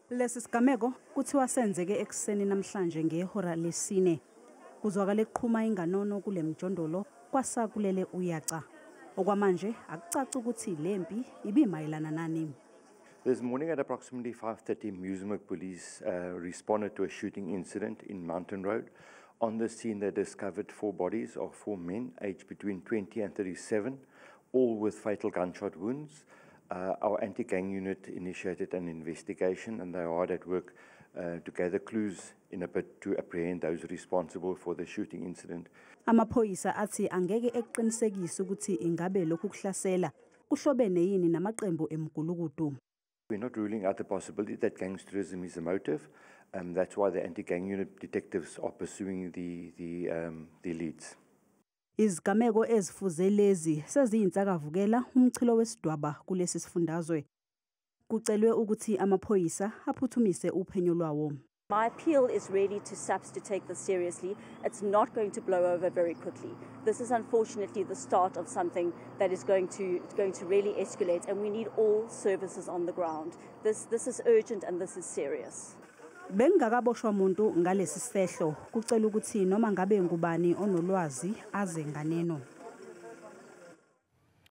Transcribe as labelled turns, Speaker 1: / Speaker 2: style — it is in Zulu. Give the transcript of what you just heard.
Speaker 1: Lesi sigameko kuthiwa senzeke ekuseni namhlanje ngehora lesine. Kuzwakala eqhuma inganono kule mjondolo kwasakulele uyaca. Okwamanje akucaca ukuthi lempi ibimayelana nani.
Speaker 2: This morning at approximately 5:30, Muizenberg Police responded to a shooting incident in Mountain Road. On the scene, they discovered 4 bodies of 4 men aged between 20 and 37, all with fatal gunshot wounds. Our anti-gang unit initiated an investigation and they are hard at work to gather clues in a bid to apprehend those responsible for the shooting incident.
Speaker 1: Amaphoyisa athi angeke eqinisekise ukuthi ingabe lokhu kuhlasela kuhlobene yini namaqembu emgulukudu.
Speaker 2: We're not ruling out the possibility that gangsterism is a motive. That's why the anti-gang unit detectives are pursuing the leads.
Speaker 1: Izigameko ezifuze lezi seziyinsakavukela umchilo wesidwaba kulesi sifundazwe. Kucelwe ukuthi amaphoyisa aphuthumise uphenyo lwawo.
Speaker 3: My appeal is really to SAPS to take this seriously. It's not going to blow over very quickly. This is unfortunately the start of something that is going to really escalate, and we need all services on the ground. This is urgent and this is serious.
Speaker 1: Bengakaboshwa umuntu ngalesi sehlo kucela ukuthi noma ngabe ngubani onolwazi aze nganeno.